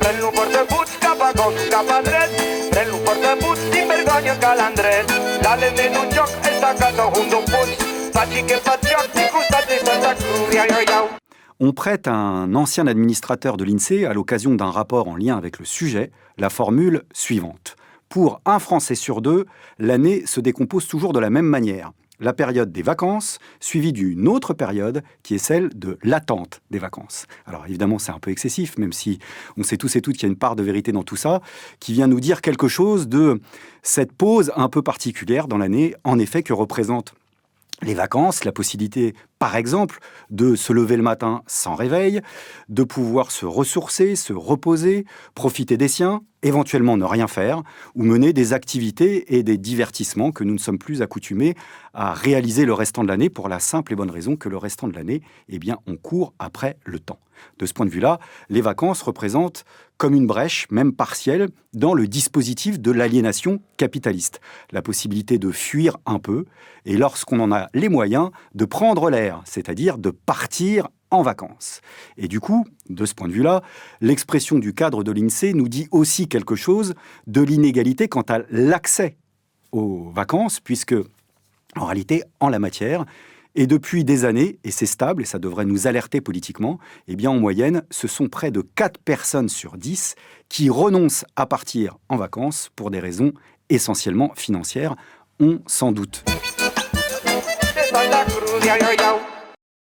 Pren-lo portabuts cap a gos, cap a dret. Pren-lo portabuts sin vergonya que l'Andret. L'Allen en un joc està a casa un d'un puig. Faci que fa joc, ni costat de Santa Cruz, iau. On prête à un ancien administrateur de l'INSEE, à l'occasion d'un rapport en lien avec le sujet, la formule suivante. Pour un Français sur deux, l'année se décompose toujours de la même manière. La période des vacances, suivie d'une autre période qui est celle de l'attente des vacances. Alors évidemment, c'est un peu excessif, même si on sait tous et toutes qu'il y a une part de vérité dans tout ça, qui vient nous dire quelque chose de cette pause un peu particulière dans l'année, en effet, que représente les vacances, la possibilité, par exemple, de se lever le matin sans réveil, de pouvoir se ressourcer, se reposer, profiter des siens, éventuellement ne rien faire, ou mener des activités et des divertissements que nous ne sommes plus accoutumés à réaliser le restant de l'année, pour la simple et bonne raison que le restant de l'année, eh bien, on court après le temps. De ce point de vue-là, les vacances représentent comme une brèche, même partielle, dans le dispositif de l'aliénation capitaliste. La possibilité de fuir un peu, et lorsqu'on en a les moyens, de prendre l'air, c'est-à-dire de partir en vacances. Et du coup, de ce point de vue-là, l'expression du cadre de l'INSEE nous dit aussi quelque chose de l'inégalité quant à l'accès aux vacances, puisque, en réalité, en la matière, et depuis des années, et c'est stable, et ça devrait nous alerter politiquement, eh bien en moyenne, ce sont près de 4 personnes sur 10 qui renoncent à partir en vacances pour des raisons essentiellement financières, on s'en doute. Santa Cruz, iau.